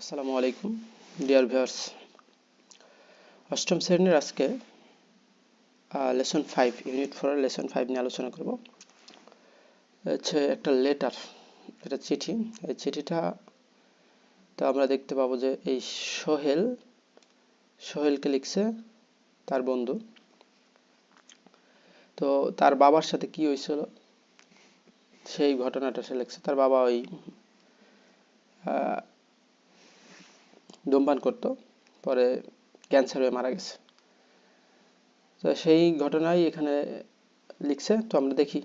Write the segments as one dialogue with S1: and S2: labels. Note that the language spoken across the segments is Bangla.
S1: আসসালামু আলাইকুম ডিয়ার ভিউয়ার্স। অষ্টম শ্রেণীর আজকে লেসন 5 ইউনিট 4 লেসন 5 নিয়ে আলোচনা করব। হচ্ছে একটা লেটার, এটা চিঠি। এই চিঠিটা তো আমরা দেখতে পাবো যে এই সোহেলকে লিখছে তার বন্ধু। তো তার বাবার সাথে কি হয়েছিল সেই ঘটনাটা সে লিখছে। তার বাবা ওই ধূমপান করতো, পরে ক্যান্সার হয়ে মারা গেছে। তো সেই ঘটনাই এখানে লিখছে। তো আমরা দেখি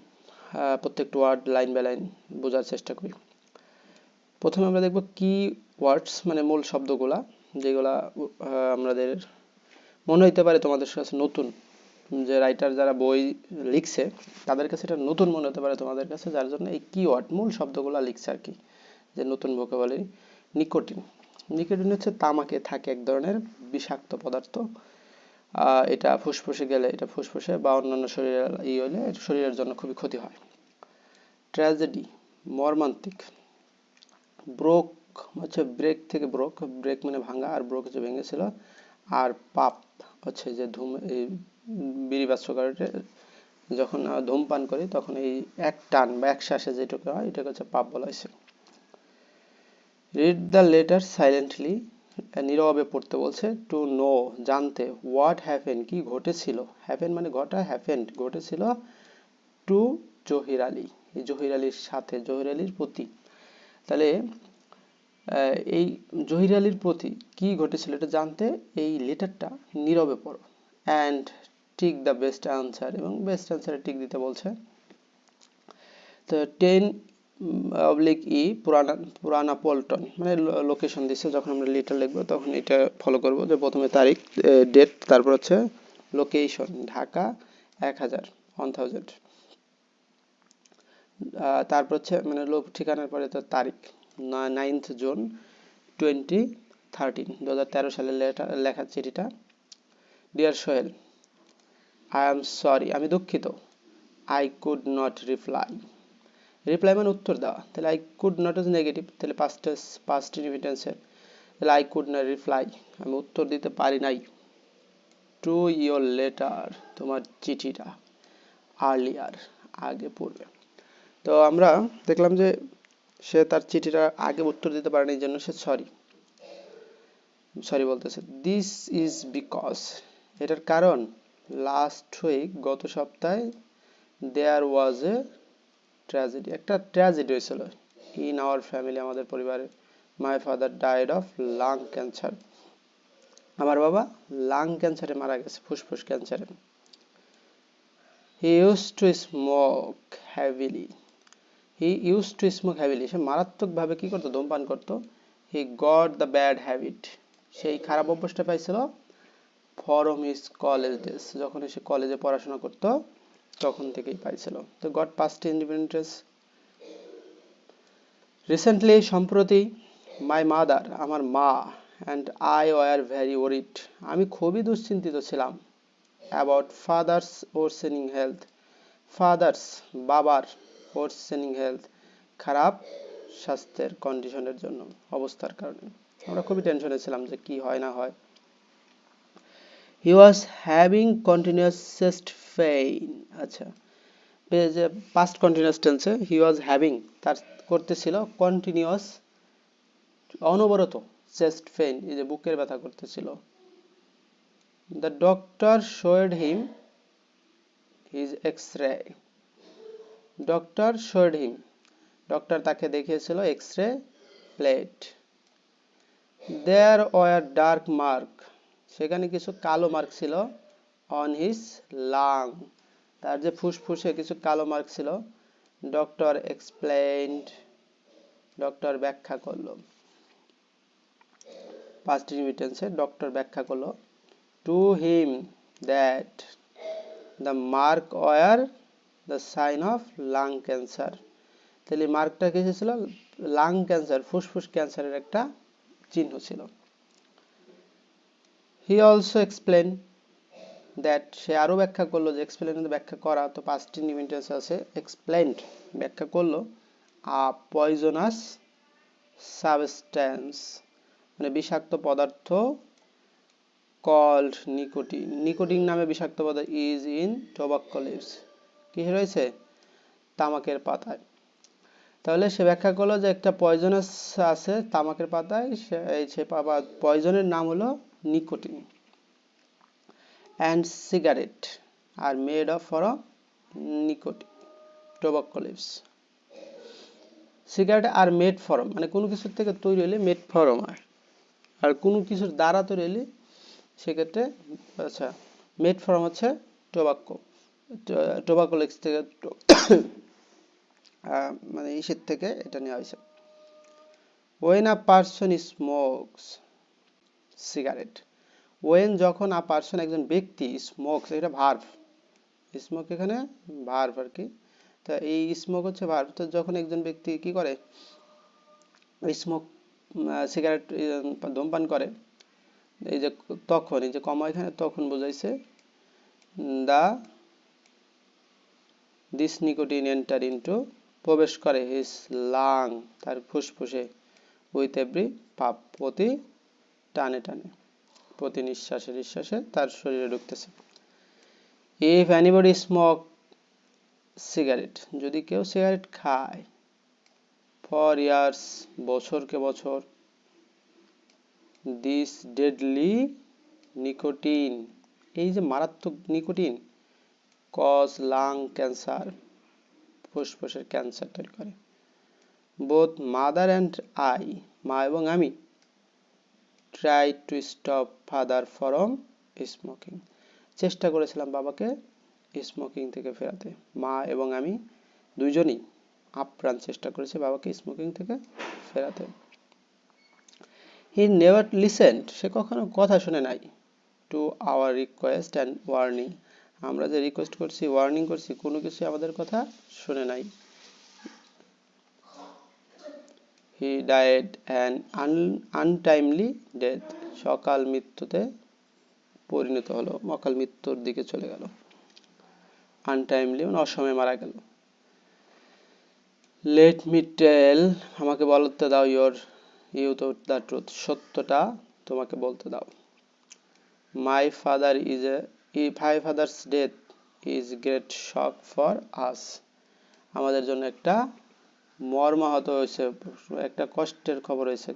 S1: প্রত্যেকটা ওয়ার্ড লাইন বাই লাইন বোঝার চেষ্টা করি। প্রথমে আমরা দেখব কি ওয়ার্ডস, মানে মূল শব্দগুলা, যেগুলা আমাদের মনে হইতে পারে তোমাদের কাছে নতুন, যে রাইটার যারা বই লিখছে তাদের কাছে এটা নতুন মনে হতে পারে তোমাদের কাছে, যার জন্য এই কি ওয়ার্ড মূল শব্দগুলা লিখছে আর কি। যে নতুন ভোকাবুলারি, নিকোটিন। নিকোটিন হচ্ছে তামাকে থাকে এক ধরনের বিষাক্ত পদার্থ। এটা ফুসফুসে গেলে, এটা ফুসফুসে বা অন্যান্য শরীরের হলে শরীরের জন্য খুবই ক্ষতি হয়। ট্র্যাজেডি, মর্মান্তিক। ব্রোক হচ্ছে ব্রেক থেকে ব্রোক, ব্রেক মানে ভাঙা, আর ব্রোক হচ্ছে ভেঙেছিল। আর পাপ হচ্ছে যে বিড়ি বা সিগারেটে যখন ধূমপান করি তখন এই এক টান বা এক শ্বাসে যেটুকু হয় এটাকে হচ্ছে পাপ বলা হয়েছে। রিড দ্য লেটার সাইলেন্টলি, নীরবে পড়তে বলছে। টু নো, জানতে। হোয়াট হ্যাপেন, কি ঘটেছিল। হ্যাপেন মানে ঘটা, হ্যাপেন্ড ঘটেছিল। টু জহির আলী, এই জহির আলীর সাথে, জহির আলীর প্রতি। তাহলে এই জহির আলীর প্রতি কি ঘটেছিল এটা জানতে এই লেটারটা নীরবে পড়ো। And tick the best answer, এবং বেস্ট আনসারে টিক দিতে বলছে। তো 10/E পুরানা পল্টন, মানে লোকেশন দিচ্ছে। যখন আমরা লেটার লিখবো তখন এটা ফলো করব, যে প্রথমে তারিখ, ডেট, তারপর হচ্ছে লোকেশন, ঢাকা 1000। তারপর হচ্ছে মানে ঠিকানার পরে তো তারিখ, 9th জুন 2013 সালে লেখা চিঠিটা। Dear Sohel, I am sorry, আমি দুঃখিত। I could not reply, reply মানে উত্তর দেওয়া। তাহলে I could not is negative, তাহলে পাস্ট ইনডিফিনিটেন্সের। তাহলে আই কুড নট রিপ্লাই, আমি উত্তর দিতে পারি নাই। টু ইয়োর লেটার, তোমার চিঠিটা। আর্লিয়ার, আগে পড়বে। তো আমরা দেখলাম যে সে তার চিঠিটা আগে উত্তর দিতে পারেনি, এই জন্য সে সরি বলতেছে। দিস ইজ বিকজ, এটার কারণ, লাস্ট উইক, গত সপ্তাহে, দেয়ার ওয়াজ এ ট্র্যাজেডি, একটা ট্র্যাজেডি হয়েছিল। ইন আওয়ার ফ্যামিলি, আমাদের পরিবারে। My father died of lung cancer, আমার বাবা লাং ক্যান্সারে মারা গেছে, ফুসফুস ক্যান্সারে। He use to smoke heavily, সে মারাত্মকভাবে কি করতো, ধূমপান করতো। He got the bad habit, সেই খারাপ অভ্যাসটা পাইছিল ফ্রম হিজ কলেজ ডেজ, যখন সে কলেজে পড়াশোনা করতো তখন থেকেই পাইছিল। তো গট পাস্ট ইন্ডিপেন্ডেন্স। রিসেন্টলি, সম্প্রতি। মাই মাদার, আমার মা, and I were very worried, আমি খুবই দুশ্চিন্তিত ছিলাম। অ্যাবাউট ফাদার্স ওরসেনিং হেলথ, ফাদার্স, বাবার, ওরসেনিং হেলথ, খারাপ স্বাস্থ্যের কন্ডিশনের জন্য, অবস্থার কারণে আমরা খুবই টেনশনে ছিলাম যে কি হয় না হয়। He was having continuous chest pain, আচ্ছা, যে পাস্ট কন্টিনিউয়াস টেন্সে হি ওয়াজ হ্যাভিং, তার করতেছিল কন্টিনিউয়াস, অনবরত, চেস্ট পেইন, এই যে বুকের ব্যথা করতেছিল। The doctor showed him his x-ray, doctor showed him, doctor তাকে দেখিয়েছিল x-ray plate. There were dark mark, সেখানে কিছু কালো মার্ক ছিল। অন হিজ লাং, তার যে ফুসফুসে কিছু কালো মার্ক ছিল। ডক্টর এক্সপ্লেইনড, ডক্টর ব্যাখ্যা করলো, পাস্ট ইনডিফিনিটেন্সে ডক্টর ব্যাখ্যা করলো। To him that the mark were the sign of lung cancer, তাহলে মার্কটা কি ছিল, লাং ক্যান্সার, ফুসফুস ক্যান্সারের একটা চিহ্ন ছিল। হি অলসো এক্সপ্লেন দ্যাট, সে আরো ব্যাখ্যা করলো, যে এক্সপ্লেন ব্যাখ্যা করা, তো পাস্ট ইনডিফিনিটেন্স আছে, এক্সপ্লেইনড ব্যাখ্যা করলো। আ পয়জনাস সাবস্টেন্স, মানে বিষাক্ত পদার্থ called nicotine. নিকোটিন নামে বিষাক্ত পদার্থ is in tobacco leaves. কি রয়েছে? তামাকের পাতায়। তাহলে সে ব্যাখ্যা করলো যে একটা পয়জনাস আছে তামাকের পাতায়, সে পয়জনের নাম হলো nicotine. And cigarette are made of from nicotine, tobacco leaves. Cigarette আর মেড ফরম মানে কোনো কিছুর থেকে তৈরি হলে মেড ফরম হয়, আর কোনো কিছুর দ্বারা তৈরি হলে সেক্ষেত্রে আচ্ছা মেড ফরম হচ্ছে টোবাক্কো, টোবাক্কো লিভস থেকে মানে ইসের থেকে এটা নেওয়া হয়েছে। When a person smokes cigarette, when যখন a person একজন ব্যক্তি smokes, এটা ভার্ব, স্মোক এখানে ভার্ব আর কি। তা এই স্মোক হচ্ছে ভার্ব। তো যখন একজন ব্যক্তি কি করে স্মোক সিগারেট ধূমপান করে, এই যে তখন, এই যে কমা এখানে তখন বোঝাইছে দিস নিকোটিন এন্টার ইনটু প্রবেশ করে হিজ লাং তার ফুসফুসে উইথ এভরি পাপ প্রতি টানে টানে, প্রতি নিঃশ্বাসে নিঃশ্বাসে তার শরীরে ঢুকতেছে। ইফ এনিবডি স্মোক সিগারেট, যদি কেউ সিগারেট খায়, ফর ইয়ার্স বছরকে বছর, দিস ডেডলি নিকোটিন, এই যে মারাত্মক নিকোটিন, কজ লাং ক্যান্সার, ফুসফুসের ক্যান্সার তৈরি করে। বোথ মাদার অ্যান্ড আই, মা এবং আমি, try to stop father from smoking, চেষ্টা করেছিলাম বাবাকে স্মোকিং থেকে ফেরাতে। মা এবং আমি দুইজনই আপ্রাণ চেষ্টা করেছি বাবাকে স্মোকিং থেকে ফেরাতে। হি নেভার লিসেন্ড, সে কখনো কথা শুনে নাই, to our request and warning, আমরা যে রিকোয়েস্ট করছি ওয়ার্নিং করছি কোনো কিছু আমাদের কথা শুনে নাই। He died an untimely death, সকাল মৃত্যুতে পরিণত হলো, অকাল মৃত্যুর দিকে চলে গেল। আনটাইমলি মানে অসময়ে মারা গেল। লেট মি টেল, আমাকে বলতে দাও, ইউ তো দ্য ট্রুথ, সত্যটা তোমাকে বলতে দাও। মাই father's death is great shock for us, আমাদের জন্য একটা মর্মাহত হয়েছে, একটা কষ্টের খবর হয়েছে,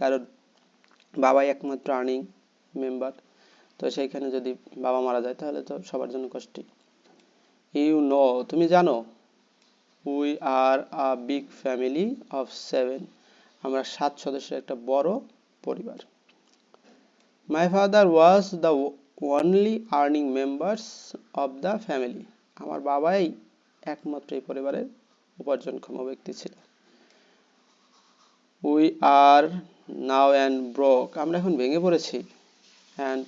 S1: কারণ বাবাই একমাত্র আর্নিং মেম্বার, তো সেইখানে যদি বাবা মারা যায় তাহলে তো সবার জন্য কষ্টই। ইউ নো, তুমি জানো, we are a big family of 7, আমরা 7 সদস্যের একটা বড় পরিবার। My father was the only earning members of the family, আমার বাবাই একমাত্র এই পরিবারের উপার্জনক্ষম ব্যক্তি ছিল। We are now and broke, আমরা এখন ভেঙে পড়েছি। অ্যান্ড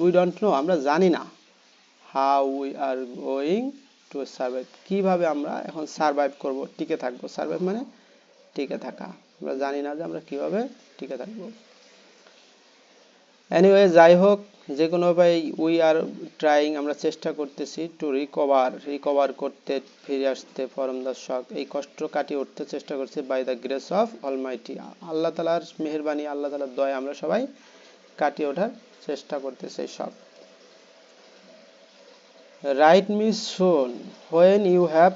S1: উই ডোন্ট নো, আমরা জানি না। How we are going to survive, কিভাবে আমরা এখন সার্ভাইভ করব, টিকে থাকবো। সার্ভাইভ মানে টিকে থাকা, আমরা জানি না যে আমরা কিভাবে টিকে থাকবো। এনিওয়ে, যাই হোক, যে কোনো উপায়, উই আর ট্রাইং, আমরা চেষ্টা করতেছি, টু রিকভার করতে, ফিরে আসতে, ফ্রম দ্য শক, এই কষ্ট কাটিয়ে উঠতে চেষ্টা করছি, by the grace of almighty, Allah তাআলার মেহেরবানি, আল্লাহ তাআলার দয়া, আমরা সবাই কাটিয়ে ওঠার চেষ্টা করতেছি এই শক। Write me soon when you have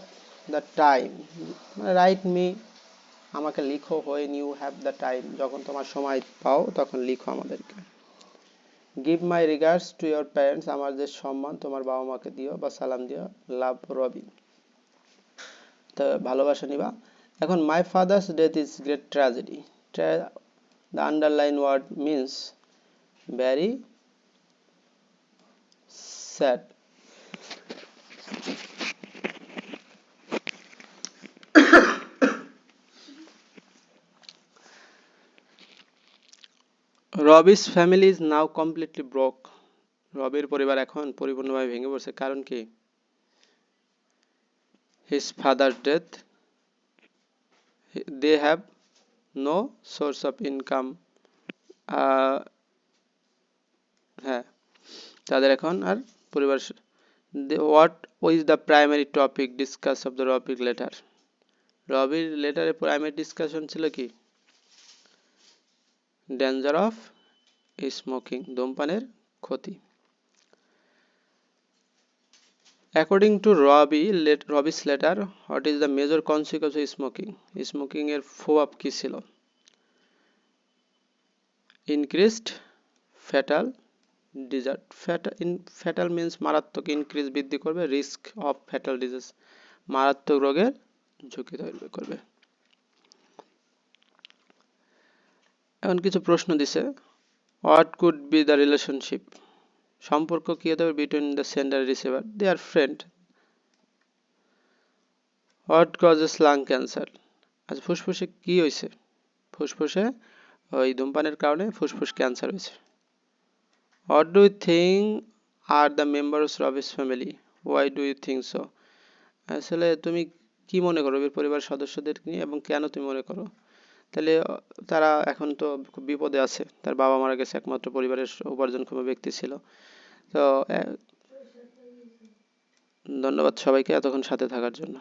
S1: the time, write me, আমাকে লিখো, when you have the time, যখন তোমার সময় পাও তখন লিখো আমাদেরকে। Give my regards to your parents, আমার যে সম্মান তোমার বাবা মাকে দিও বা সালাম দিও। লাভ রবি, তো ভালোবাসা নিবা। এখন my father's death is great tragedy, the underline word means very sad. Robi's family is now completely broke, রবির পরিবার এখন পরিপূর্ণভাবে ভেঙে পড়ছে। কারণ কি? His father death, they have no source of income, হ্যাঁ, তাদের এখন আর পরিবার। What is the primary topic discuss of the রবির লেটার, রবির লেটারে প্রাইমারি ডিসকাশন ছিল কি? ডেঞ্জার অফ স্মোকিং, ধূমপানের ক্ষতি। According to Robi's letter, what is the major consequence of smoking? Smoking এর প্রভাব কি ছিল? Increased fatal disease, fatal means মারাত্মক, ইনক্রিজ বৃদ্ধি করবে, রিস্ক অফ ফ্যাটাল ডিজিজ মারাত্মক রোগের ঝুঁকি তৈরি করবে। এখন কিছু প্রশ্ন দিছে, what could be the relationship, সম্পর্ক কি হতে পারে between the sender receiver, they are friend. What causes lung cancer, আচ্ছা ফুসফুসে কি হয়েছে? ফুসফুসে ওই ধূমপানের কারণে ফুসফুস ক্যান্সার হয়েছে। What do you think are the members of his family, why do you think so, আসলে তুমি কি মনে করো রবির পরিবারের সদস্যদের নিয়ে এবং কেন তুমি মনে করো? তাহলে তারা এখন তো খুব বিপদে আছে, তার বাবা মারা গেছে, একমাত্র পরিবারের উপার্জনক্ষম ব্যক্তি ছিল। তো ধন্যবাদ সবাইকে এতক্ষণ সাথে থাকার জন্য।